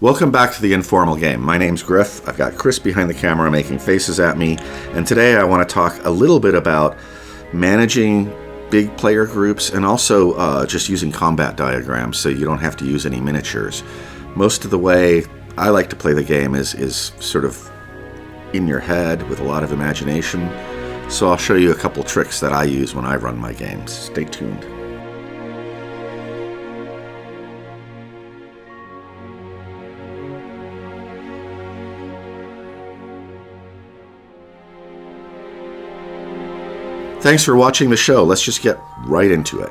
Welcome back to the Informal Game. My name's Griff. I've got Chris behind the camera making faces at me, and today I want to talk a little bit about managing big player groups and also just using combat diagrams so you don't have to use any miniatures. Most of the way I like to play the game is sort of in your head with a lot of imagination, so I'll show you a couple tricks that I use when I run my games. Stay tuned. Thanks for watching the show. Let's just get right into it.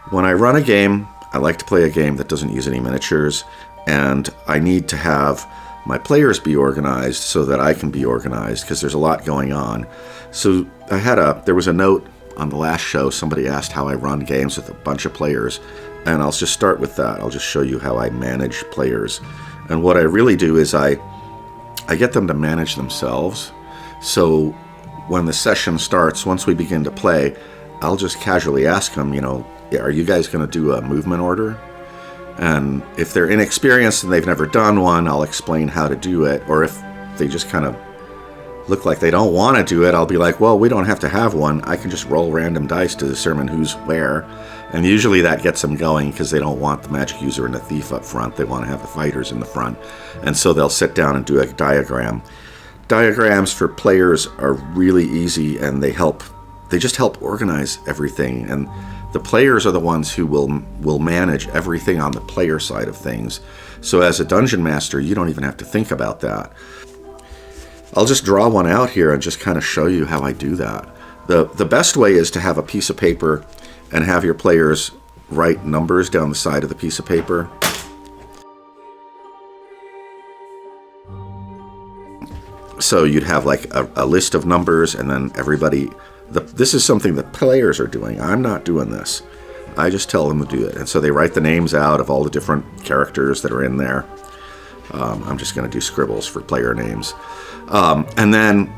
When I run a game, I like to play a game that doesn't use any miniatures, and I need to have my players be organized so that I can be organized because there's a lot going on. So there was a note on the last show, somebody asked how I run games with a bunch of players, and I'll just start with that. I'll just show you how I manage players. And what I really do is I get them to manage themselves. So when the session starts, once we begin to play, I'll just casually ask them, are you guys going to do a movement order? And if they're inexperienced and they've never done one, I'll explain how to do it. Or if they just kind of look like they don't want to do it, I'll be like, well, we don't have to have one. I can just roll random dice to determine who's where. And usually that gets them going because they don't want the magic user and the thief up front. They want to have the fighters in the front. And so they'll sit down and do a diagram. Diagrams for players are really easy, and they just help organize everything, and the players are the ones who will manage everything on the player side of things. So as a dungeon master, you don't even have to think about that. I'll just draw one out here and just kind of show you how I do that. The best way is to have a piece of paper and have your players write numbers down the side of the piece of paper. So you'd have like a list of numbers, and then this is something that players are doing. I'm not doing this. I just tell them to do it. And so they write the names out of all the different characters that are in there. I'm just going to do scribbles for player names. And then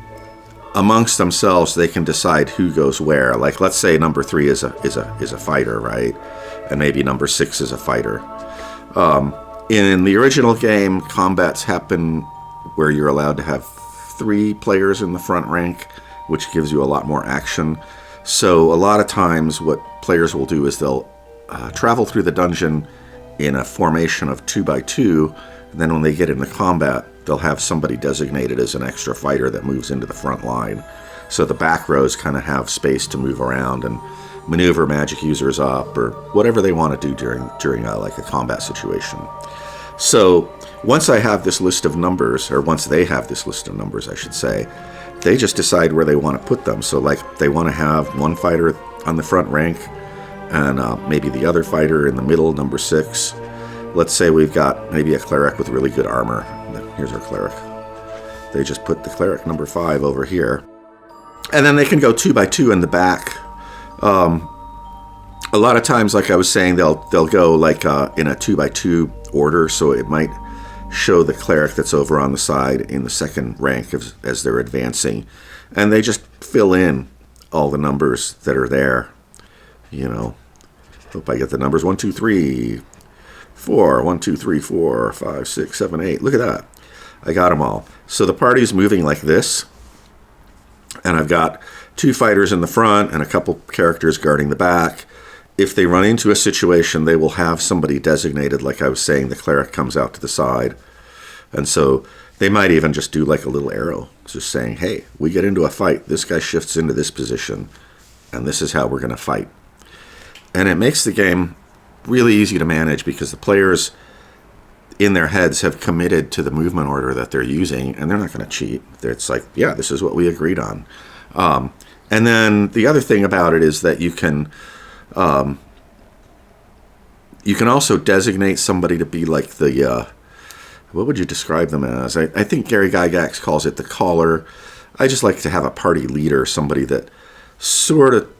amongst themselves, they can decide who goes where. Like, let's say number 3 is a fighter, right? And maybe number 6 is a fighter. In the original game, combats happen where you're allowed to have 3 players in the front rank, which gives you a lot more action. So a lot of times what players will do is they'll travel through the dungeon in a formation of 2 by 2, and then when they get into combat, they'll have somebody designated as an extra fighter that moves into the front line. So the back rows kind of have space to move around and maneuver magic users up or whatever they want to do during like a combat situation. So once I have this list of numbers, or once they have this list of numbers, I should say, they just decide where they want to put them. So like they want to have one fighter on the front rank and maybe the other fighter in the middle, number 6. Let's say we've got maybe a cleric with really good armor. Here's our cleric. They just put the cleric number 5 over here. And then they can go 2 by 2 in the back. A lot of times, like I was saying, they'll go like in a 2 by 2 order, so it might show the cleric that's over on the side in the second rank as they're advancing, and they just fill in all the numbers that are there. Hope I get the numbers 1, 2, 3, 4, 1, 2, 3, 4, 5, 6, 7, 8. Look at that. I got them all. So the party's moving like this, and I've got 2 fighters in the front and a couple characters guarding the back. If they run into a situation, they will have somebody designated, like I was saying, the cleric comes out to the side. And so they might even just do like a little arrow, just saying, hey, we get into a fight, this guy shifts into this position, and this is how we're going to fight. And it makes the game really easy to manage because the players in their heads have committed to the movement order that they're using, and they're not going to cheat. It's like, yeah, this is what we agreed on. And then the other thing about it is that you can also designate somebody to be like the, what would you describe them as? I think Gary Gygax calls it the caller. I just like to have a party leader, somebody that sort of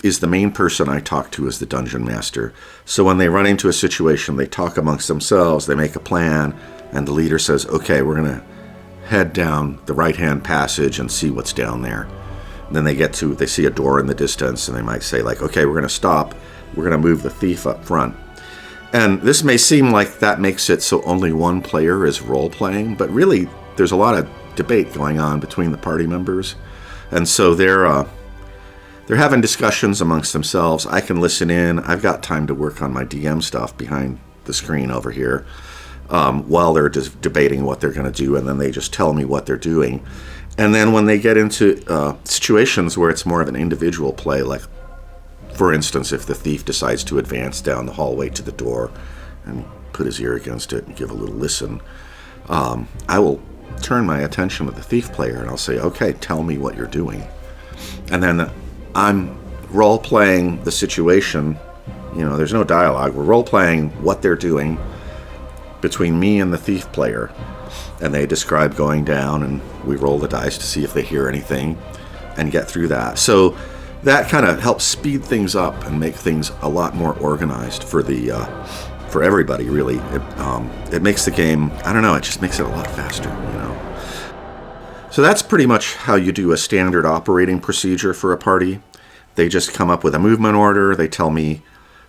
is the main person I talk to as the dungeon master. So when they run into a situation, they talk amongst themselves, they make a plan, and the leader says, okay, we're going to head down the right-hand passage and see what's down there. And then they see a door in the distance, and they might say, like, okay, we're going to stop. We're going to move the thief up front. And this may seem like that makes it so only one player is role-playing, but really there's a lot of debate going on between the party members. And so they're having discussions amongst themselves. I can listen in. I've got time to work on my DM stuff behind the screen over here while they're just debating what they're going to do, and then they just tell me what they're doing. And then when they get into situations where it's more of an individual play, like, for instance, if the thief decides to advance down the hallway to the door and put his ear against it and give a little listen, I will turn my attention to the thief player and I'll say, okay, tell me what you're doing. And then I'm role-playing the situation. You know, there's no dialogue. We're role-playing what they're doing between me and the thief player. And they describe going down, and we roll the dice to see if they hear anything and get through that. So that kind of helps speed things up and make things a lot more organized for everybody, really. It makes the game, I don't know, it just makes it a lot faster, you know. So that's pretty much how you do a standard operating procedure for a party. They just come up with a movement order. They tell me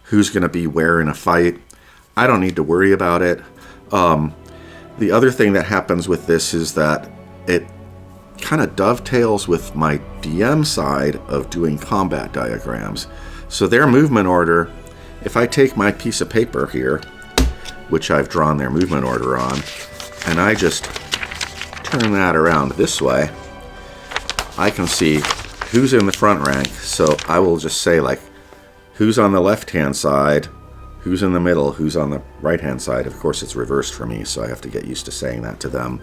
who's going to be where in a fight. I don't need to worry about it. The other thing that happens with this is that it kind of dovetails with my DM side of doing combat diagrams. So their movement order, if I take my piece of paper here, which I've drawn their movement order on, and I just turn that around this way, I can see who's in the front rank. So I will just say, like, who's on the left-hand side, who's in the middle, who's on the right-hand side. Of course, it's reversed for me, so I have to get used to saying that to them.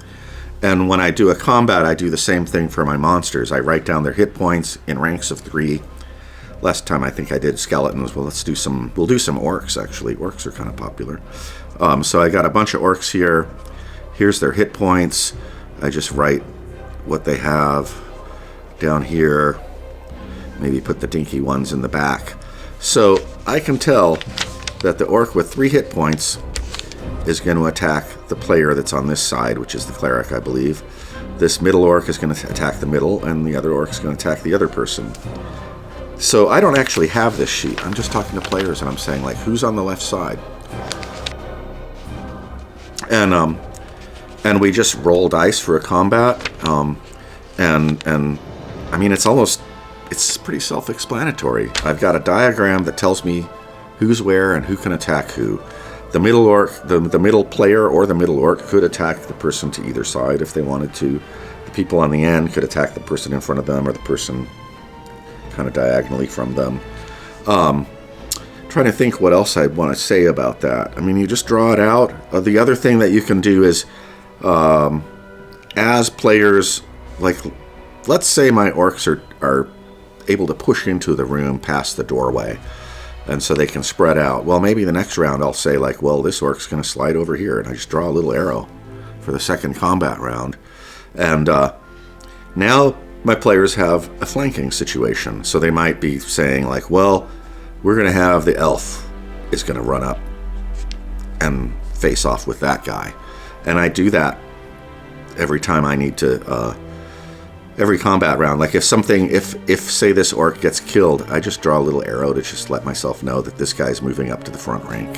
And when I do a combat, I do the same thing for my monsters. I write down their hit points in ranks of 3. Last time I think I did skeletons. Well, we'll do some orcs, actually. Orcs are kind of popular. So I got a bunch of orcs here. Here's their hit points. I just write what they have down here. Maybe put the dinky ones in the back. So I can tell that the orc with 3 hit points is going to attack the player that's on this side, which is the cleric, I believe. This middle orc is going to attack the middle, and the other orc is going to attack the other person. So I don't actually have this sheet. I'm just talking to players, and I'm saying, like, who's on the left side? And we just roll dice for a combat. And I mean, it's pretty self-explanatory. I've got a diagram that tells me who's where and who can attack who. The middle orc, the middle player or the middle orc could attack the person to either side if they wanted to. The people on the end could attack the person in front of them or the person kind of diagonally from them. Trying to think what else I'd want to say about that. I mean, you just draw it out. The other thing that you can do is, as players, like, let's say my orcs are able to push into the room past the doorway, and so they can spread out. Well, maybe the next round I'll say, like, well, this orc's going to slide over here, and I just draw a little arrow for the second combat round. And now my players have a flanking situation. So they might be saying, like, well, we're going to have the elf is going to run up and face off with that guy. And I do that every time I need to, every combat round. Like, if say this orc gets killed, I just draw a little arrow to just let myself know that this guy's moving up to the front rank.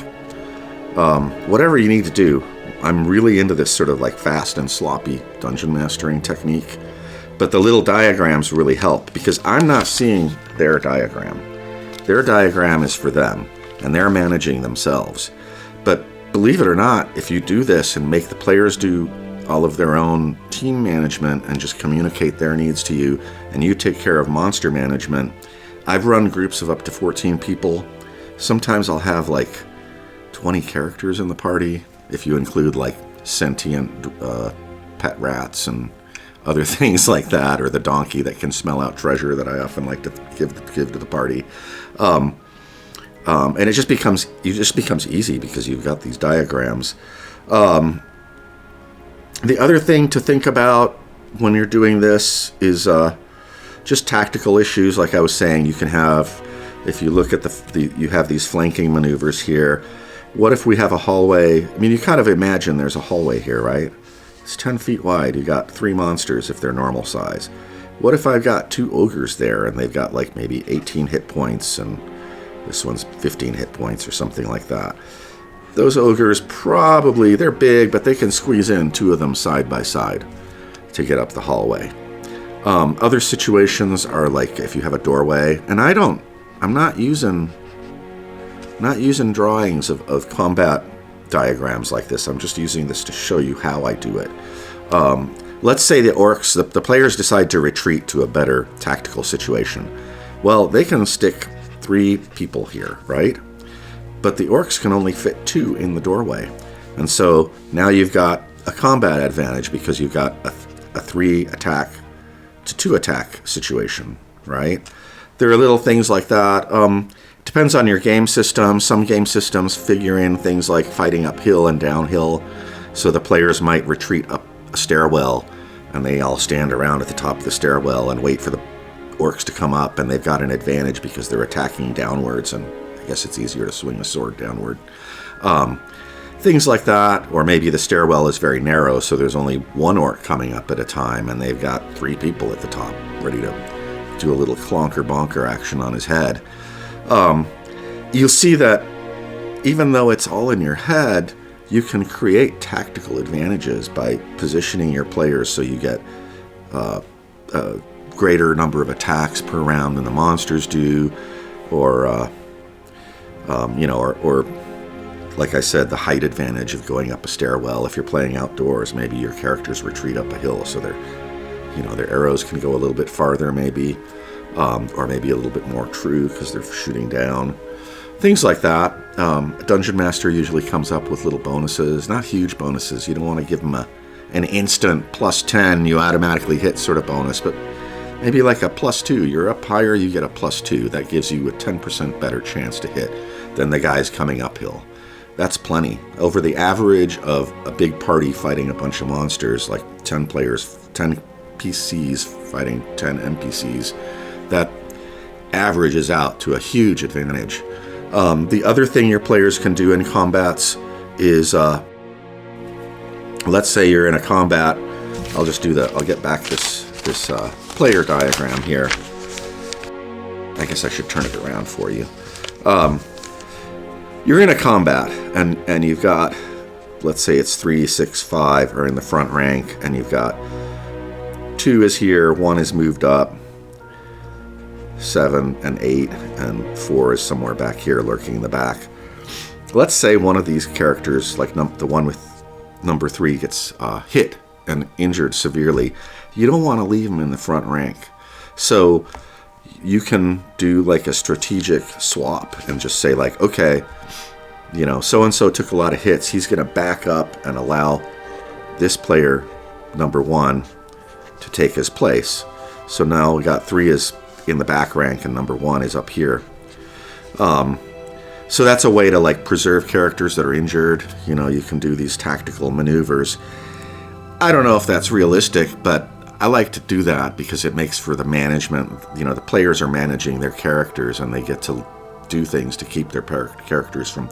Whatever you need to do. I'm really into this sort of like fast and sloppy dungeon mastering technique. But the little diagrams really help because I'm not seeing their diagram. Their diagram is for them, and they're managing themselves. But believe it or not, if you do this and make the players do all of their own team management and just communicate their needs to you, and you take care of monster management, I've run groups of up to 14 people. Sometimes I'll have like 20 characters in the party, if you include like sentient pet rats and other things like that, or the donkey that can smell out treasure that I often like to give to the party. And it just becomes easy because you've got these diagrams. The other thing to think about when you're doing this is just tactical issues. Like I was saying, you can have, if you look at you have these flanking maneuvers here. What if we have a hallway? I mean, you kind of imagine there's a hallway here, right? It's 10 feet wide. You got 3 monsters if they're normal size. What if I've got 2 ogres there and they've got like maybe 18 hit points and this one's 15 hit points or something like that? those ogres probably, they're big, but they can squeeze in 2 of them side by side to get up the hallway. Other situations are like if you have a doorway, and I'm not using drawings of combat diagrams like this. I'm just using this to show you how I do it. Let's say the orcs, the players decide to retreat to a better tactical situation. Well, they can stick 3 people here, right? But the orcs can only fit 2 in the doorway. And so now you've got a combat advantage because you've got a 3 attack to 2 attack situation, right? There are little things like that. Depends on your game system. Some game systems figure in things like fighting uphill and downhill. So the players might retreat up a stairwell and they all stand around at the top of the stairwell and wait for the orcs to come up, and they've got an advantage because they're attacking downwards, and I guess it's easier to swing a sword downward. Things like that, or maybe the stairwell is very narrow, so there's only 1 orc coming up at a time, and they've got 3 people at the top ready to do a little clonker bonker action on his head. You'll see that even though it's all in your head, you can create tactical advantages by positioning your players so you get a greater number of attacks per round than the monsters do, or like I said, the height advantage of going up a stairwell. If you're playing outdoors, maybe your characters retreat up a hill so their arrows can go a little bit farther, maybe, or maybe a little bit more true because they're shooting down. Things like that. A dungeon master usually comes up with little bonuses, not huge bonuses. You don't want to give them an instant +10, you automatically hit sort of bonus, but maybe like a +2. You're up higher, you get a +2. That gives you a 10% better chance to hit than the guys coming uphill. That's plenty. Over the average of a big party fighting a bunch of monsters, like 10 players, 10 PCs fighting 10 NPCs, that averages out to a huge advantage. The other thing your players can do in combats is, let's say you're in a combat. I'll get back this player diagram here. I guess I should turn it around for you. You're in a combat, and you've got, let's say it's 3, 6, 5 are in the front rank, and you've got 2 is here, 1 is moved up, 7 and 8, and 4 is somewhere back here lurking in the back. Let's say one of these characters, like the one with number 3, gets hit and injured severely. You don't want to leave him in the front rank. So you can do like a strategic swap and just say like, okay, so-and-so took a lot of hits. He's going to back up and allow this player, number 1, to take his place. So now we got 3 is in the back rank and number 1 is up here. So that's a way to like preserve characters that are injured. You can do these tactical maneuvers. I don't know if that's realistic, but I like to do that because it makes for the management. The players are managing their characters and they get to do things to keep their characters from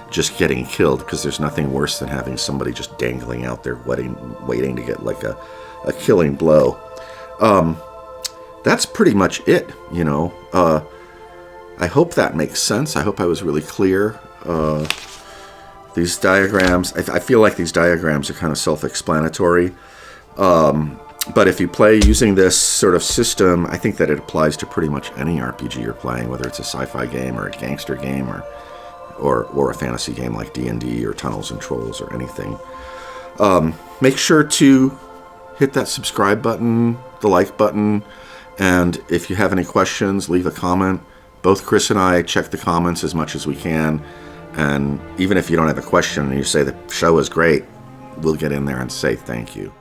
just getting killed, because there's nothing worse than having somebody just dangling out there waiting to get like a killing blow. That's pretty much it, I hope that makes sense. I hope I was really clear. These diagrams, I feel like these diagrams are kind of self-explanatory. But if you play using this sort of system, I think that it applies to pretty much any RPG you're playing, whether it's a sci-fi game or a gangster game or a fantasy game like D&D or Tunnels and Trolls or anything. Make sure to hit that subscribe button, the like button, and if you have any questions, leave a comment. Both Chris and I check the comments as much as we can, and even if you don't have a question and you say the show is great, we'll get in there and say thank you.